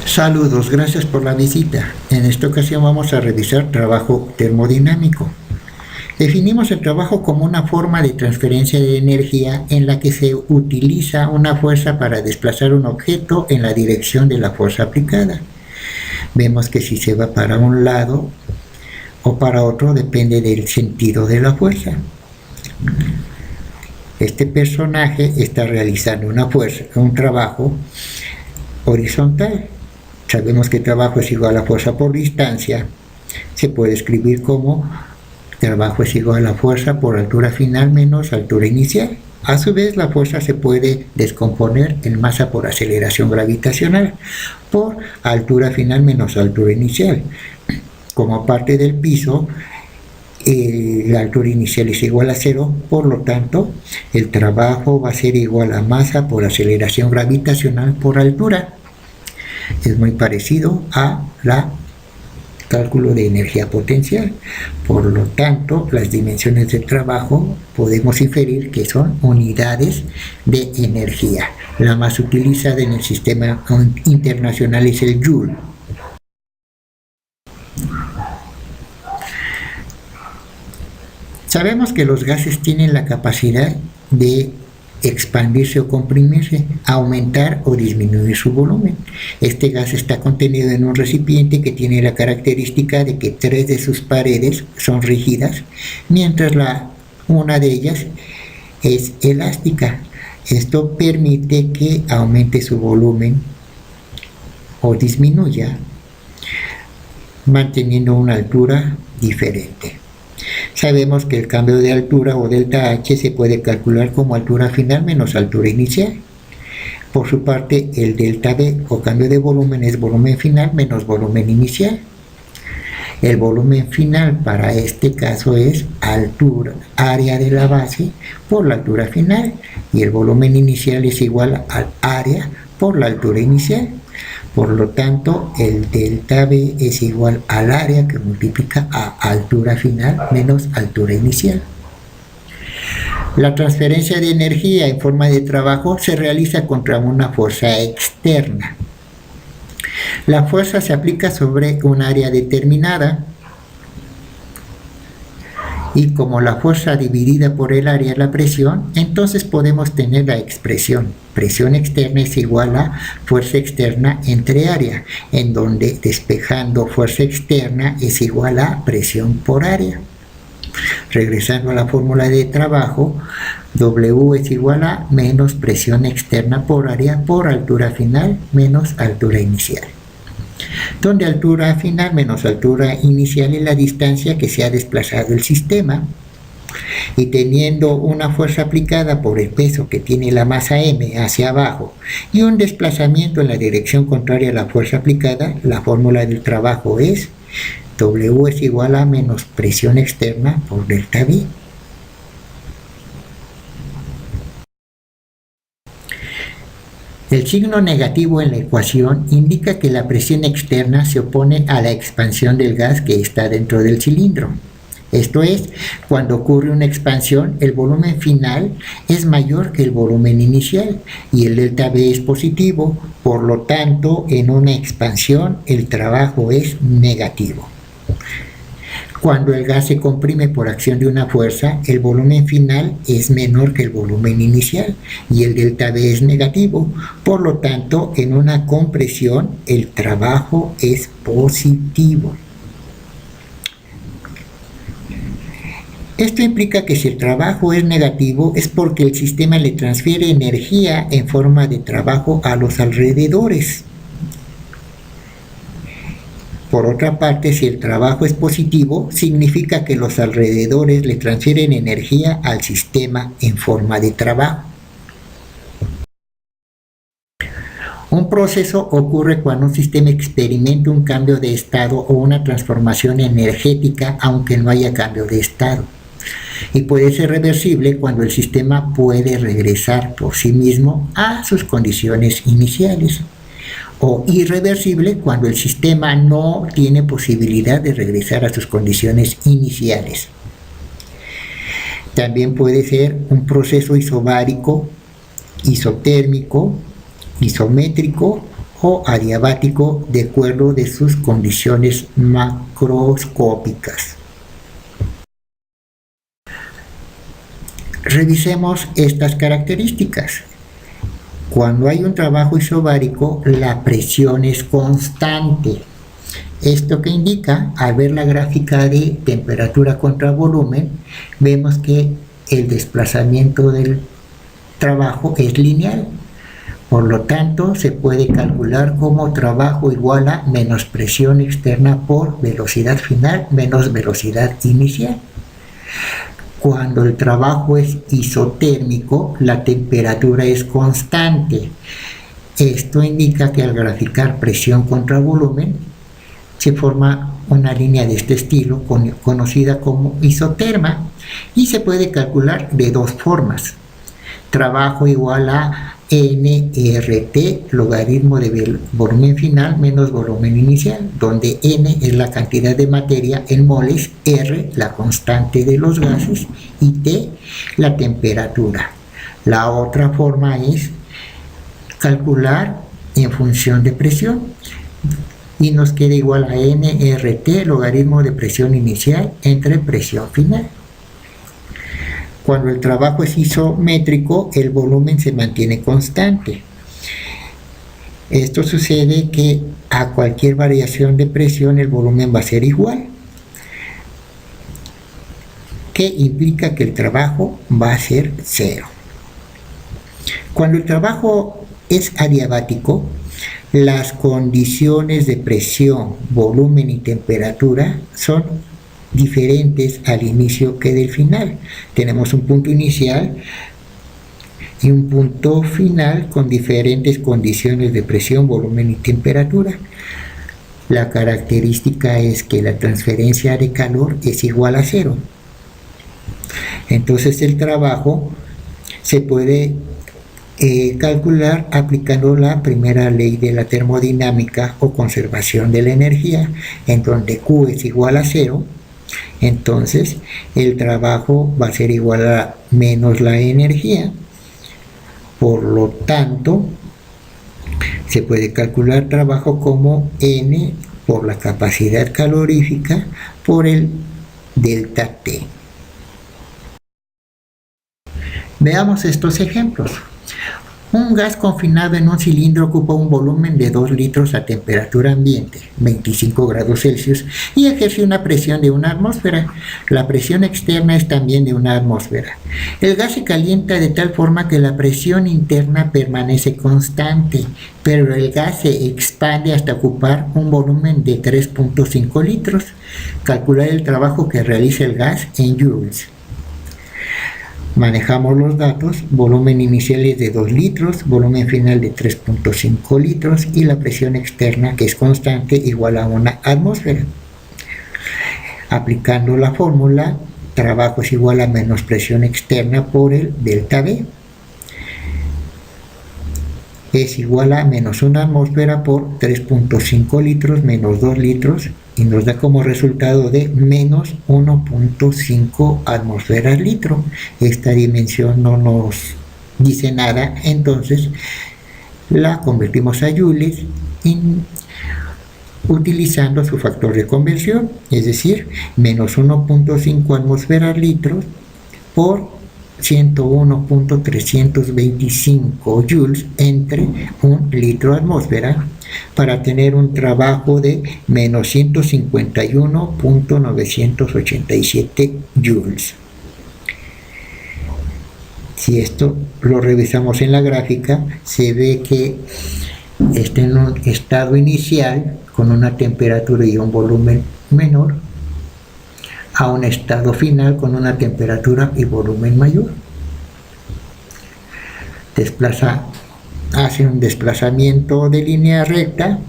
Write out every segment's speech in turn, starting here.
Saludos, gracias por la visita. En esta ocasión vamos a revisar trabajo termodinámico. Definimos el trabajo como una forma de transferencia de energía en la que se utiliza una fuerza para desplazar un objeto en la dirección de la fuerza aplicada. Vemos que si se va para un lado o para otro depende del sentido de la fuerza. Este personaje está realizando un trabajo horizontal. Sabemos que trabajo es igual a fuerza por distancia. Se puede escribir como trabajo es igual a fuerza por altura final menos altura inicial. A su vez, la fuerza se puede descomponer en masa por aceleración gravitacional por altura final menos altura inicial. Como parte del piso, la altura inicial es igual a 0, por lo tanto, el trabajo va a ser igual a masa por aceleración gravitacional por altura. Es muy parecido a la cálculo de energía potencial. Por lo tanto, las dimensiones del trabajo podemos inferir que son unidades de energía. La más utilizada en el sistema internacional es el Joule. Sabemos que los gases tienen la capacidad de expandirse o comprimirse, aumentar o disminuir su volumen. Este gas está contenido en un recipiente que tiene la característica de que 3 de sus paredes son rígidas, mientras una de ellas es elástica. Esto permite que aumente su volumen o disminuya, manteniendo una altura diferente. Sabemos que el cambio de altura o delta H se puede calcular como altura final menos altura inicial. Por su parte, el delta V o cambio de volumen es volumen final menos volumen inicial. El volumen final para este caso es área de la base por la altura final, y el volumen inicial es igual al área por la altura inicial. Por lo tanto, el delta V es igual al área que multiplica a altura final menos altura inicial. La transferencia de energía en forma de trabajo se realiza contra una fuerza externa. La fuerza se aplica sobre un área determinada, y como la fuerza dividida por el área es la presión, entonces podemos tener la expresión presión externa es igual a fuerza externa entre área, en donde despejando fuerza externa es igual a presión por área. Regresando a la fórmula de trabajo, W es igual a menos presión externa por área por altura final menos altura inicial, donde altura final menos altura inicial es la distancia que se ha desplazado el sistema, y teniendo una fuerza aplicada por el peso que tiene la masa M hacia abajo y un desplazamiento en la dirección contraria a la fuerza aplicada, la fórmula del trabajo es W es igual a menos presión externa por delta V. El signo negativo en la ecuación indica que la presión externa se opone a la expansión del gas que está dentro del cilindro. Esto es, cuando ocurre una expansión, el volumen final es mayor que el volumen inicial y el delta V es positivo, por lo tanto, en una expansión el trabajo es negativo. Cuando el gas se comprime por acción de una fuerza, el volumen final es menor que el volumen inicial y el delta V es negativo. Por lo tanto, en una compresión, el trabajo es positivo. Esto implica que si el trabajo es negativo es porque el sistema le transfiere energía en forma de trabajo a los alrededores. Por otra parte, si el trabajo es positivo, significa que los alrededores le transfieren energía al sistema en forma de trabajo. Un proceso ocurre cuando un sistema experimenta un cambio de estado o una transformación energética, aunque no haya cambio de estado. Y puede ser reversible cuando el sistema puede regresar por sí mismo a sus condiciones iniciales, o irreversible cuando el sistema no tiene posibilidad de regresar a sus condiciones iniciales. También puede ser un proceso isobárico, isotérmico, isométrico o adiabático de acuerdo de sus condiciones macroscópicas. Revisemos estas características. Cuando hay un trabajo isobárico, la presión es constante. Esto que indica, al ver la gráfica de temperatura contra volumen, vemos que el desplazamiento del trabajo es lineal. Por lo tanto, se puede calcular como trabajo igual a menos presión externa por velocidad final menos velocidad inicial. Cuando el trabajo es isotérmico, la temperatura es constante. Esto indica que al graficar presión contra volumen, se forma una línea de este estilo conocida como isoterma y se puede calcular de dos formas. Trabajo igual a nRT, logaritmo de volumen final menos volumen inicial, donde n es la cantidad de materia en moles, r la constante de los gases y t la temperatura. La otra forma es calcular en función de presión y nos queda igual a nRT, logaritmo de presión inicial entre presión final. Cuando el trabajo es isométrico, el volumen se mantiene constante. Esto sucede que a cualquier variación de presión el volumen va a ser igual, que implica que el trabajo va a ser cero. Cuando el trabajo es adiabático, las condiciones de presión, volumen y temperatura son diferentes al inicio que del final. Tenemos un punto inicial y un punto final con diferentes condiciones de presión, volumen y temperatura. La característica es que la transferencia de calor es igual a cero. Entonces el trabajo se puede calcular aplicando la primera ley de la termodinámica o conservación de la energía, en donde Q es igual a cero. Entonces el trabajo va a ser igual a menos la energía. Por lo tanto, se puede calcular trabajo como N por la capacidad calorífica por el delta T. Veamos estos ejemplos. Un gas confinado en un cilindro ocupa un volumen de 2 litros a temperatura ambiente, 25 grados Celsius, y ejerce una presión de una atmósfera. La presión externa es también de una atmósfera. El gas se calienta de tal forma que la presión interna permanece constante, pero el gas se expande hasta ocupar un volumen de 3.5 litros. Calcular el trabajo que realiza el gas en joules. Manejamos los datos, volumen inicial es de 2 litros, volumen final de 3.5 litros y la presión externa, que es constante, igual a una atmósfera. Aplicando la fórmula, trabajo es igual a menos presión externa por el delta V. Es igual a menos una atmósfera por 3.5 litros menos 2 litros y nos da como resultado de menos 1.5 atmósferas litro. Esta dimensión no nos dice nada, entonces la convertimos a joules utilizando su factor de conversión, es decir, menos 1.5 atmósferas litros por 101.325 joules entre un litro atmósfera, para tener un trabajo de menos 151.987 joules. Si esto lo revisamos en la gráfica, se ve que está en un estado inicial con una temperatura y un volumen menor a un estado final con una temperatura y volumen mayor. Hace un desplazamiento de línea recta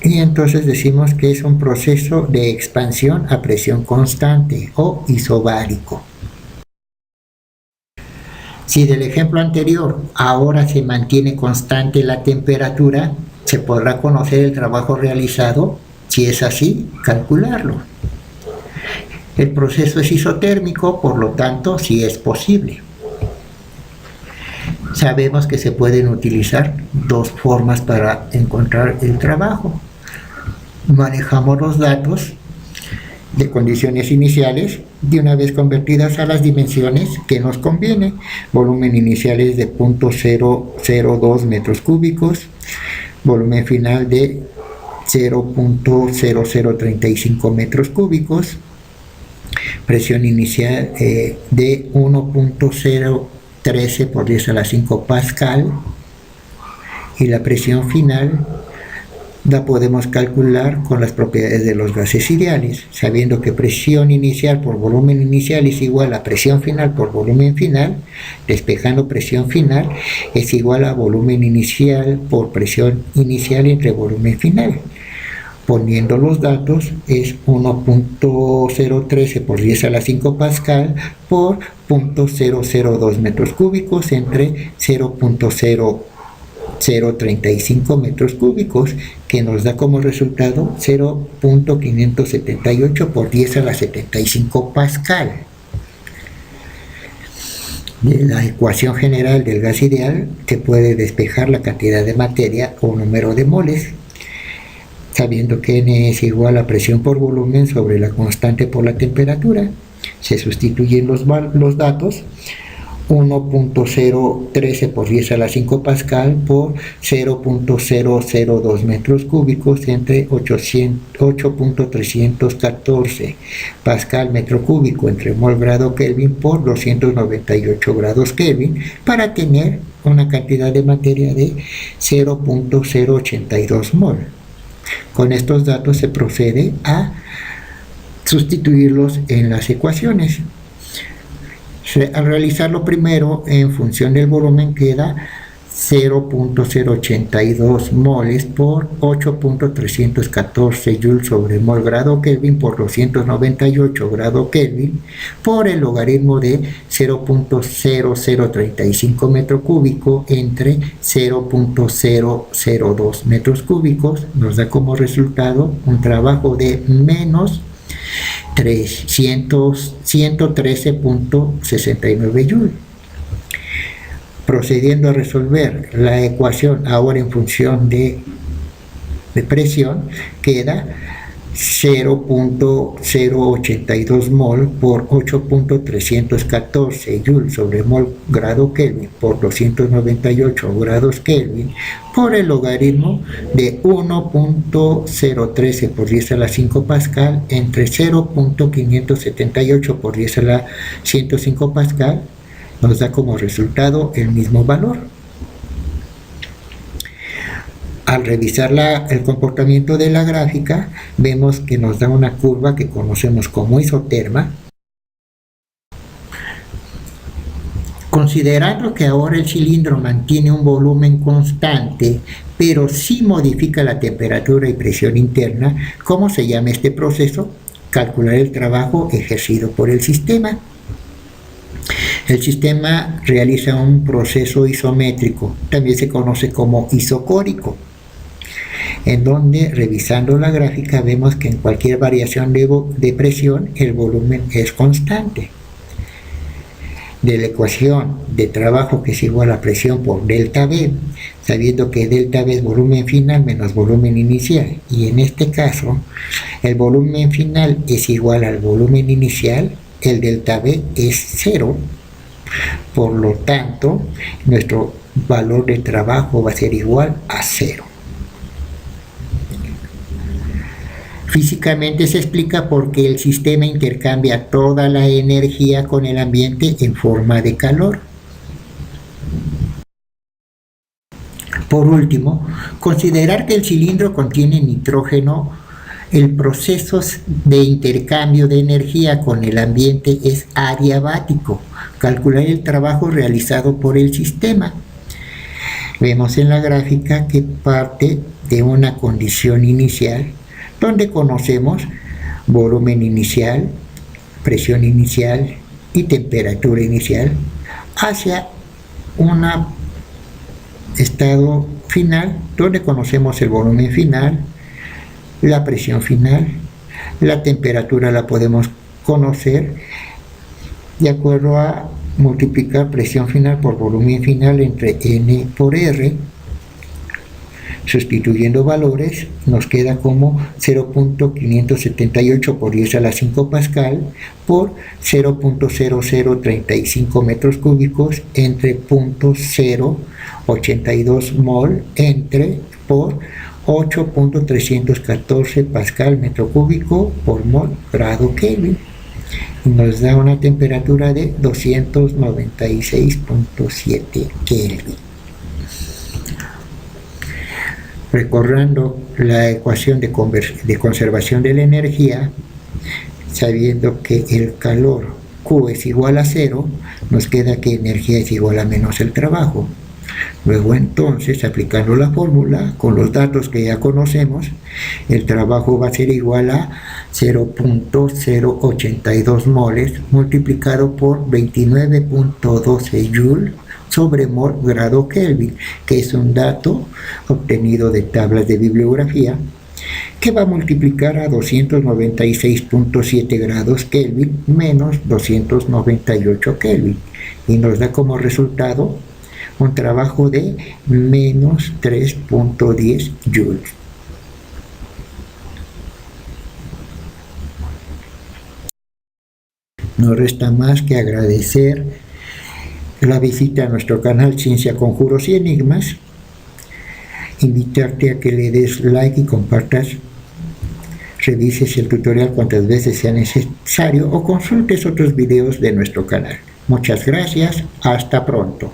y entonces decimos que es un proceso de expansión a presión constante o isobárico. Si del ejemplo anterior ahora se mantiene constante la temperatura, se podrá conocer el trabajo realizado. Si es así, calcularlo. El proceso es isotérmico, por lo tanto, sí es posible. sabemos que se pueden utilizar dos formas para encontrar el trabajo. Manejamos los datos de condiciones iniciales de una vez convertidas a las dimensiones que nos conviene. Volumen inicial es de 0.002 metros cúbicos, volumen final de 0.0035 metros cúbicos, presión inicial de 1.013 por 10 a la 5 pascal, y la presión final la podemos calcular con las propiedades de los gases ideales, sabiendo que presión inicial por volumen inicial es igual a presión final por volumen final. Despejando presión final es igual a volumen inicial por presión inicial entre volumen final. Poniendo los datos es 1.013 por 10 a la 5 pascal por 0.002 metros cúbicos entre 0.035 metros cúbicos, que nos da como resultado 0.578 por 10 a la 75 pascal. De la ecuación general del gas ideal se puede despejar la cantidad de materia o número de moles, sabiendo que N es igual a presión por volumen sobre la constante por la temperatura. Se sustituyen los datos: 1.013 por 10 a la 5 pascal por 0.002 metros cúbicos entre 8.314 pascal metro cúbico entre mol grado Kelvin por 298 grados Kelvin, para tener una cantidad de materia de 0.082 mol. Con estos datos se procede a sustituirlos en las ecuaciones. Al realizarlo primero en función del volumen queda 0.082 moles por 8.314 joules sobre mol grado Kelvin por 298 grado Kelvin por el logaritmo de 0.0035 metro cúbico entre 0.002 metros cúbicos, nos da como resultado un trabajo de menos 113.69 joules. Procediendo a resolver la ecuación ahora en función de presión, queda 0.082 mol por 8.314 joules sobre mol grado Kelvin por 298 grados Kelvin por el logaritmo de 1.013 por 10 a la 5 pascal entre 0.578 por 10 a la 105 pascal, nos da como resultado el mismo valor. Al revisar el comportamiento de la gráfica, vemos que nos da una curva que conocemos como isoterma. Considerando que ahora el cilindro mantiene un volumen constante, pero sí modifica la temperatura y presión interna, ¿cómo se llama este proceso? Calcular el trabajo ejercido por el sistema. El sistema realiza un proceso isométrico, también se conoce como isocórico, en donde, revisando la gráfica, vemos que en cualquier variación de presión el volumen es constante. De la ecuación de trabajo, que es igual a presión por delta V, sabiendo que delta V es volumen final menos volumen inicial, y en este caso el volumen final es igual al volumen inicial, el delta V es 0, por lo tanto nuestro valor de trabajo va a ser igual a 0. Físicamente se explica por qué el sistema intercambia toda la energía con el ambiente en forma de calor. Por último, considerar que el cilindro contiene nitrógeno, el proceso de intercambio de energía con el ambiente es adiabático. Calcular el trabajo realizado por el sistema. Vemos en la gráfica que parte de una condición inicial, donde conocemos volumen inicial, presión inicial y temperatura inicial, hacia un estado final, donde conocemos el volumen final, la presión final, la temperatura la podemos conocer de acuerdo a multiplicar presión final por volumen final entre N por R. Sustituyendo valores, nos queda como 0.578 por 10 a la 5 pascal por 0.0035 metros cúbicos entre 0.082 mol entre por 8.314 pascal metro cúbico por mol grado Kelvin. Nos da una temperatura de 296.7 Kelvin. Recordando la ecuación de conservación de la energía, sabiendo que el calor Q es igual a 0, nos queda que energía es igual a menos el trabajo. Luego entonces, aplicando la fórmula con los datos que ya conocemos, el trabajo va a ser igual a 0.082 moles multiplicado por 29.12 joules sobre mol grado Kelvin, que es un dato obtenido de tablas de bibliografía, que va a multiplicar a 296.7 grados Kelvin menos 298 Kelvin, y nos da como resultado un trabajo de menos 3.10 joules. No resta más que agradecer la visita a nuestro canal Ciencia, Conjuros y Enigmas, invitarte a que le des like y compartas, revises el tutorial cuantas veces sea necesario o consultes otros videos de nuestro canal. Muchas gracias, hasta pronto.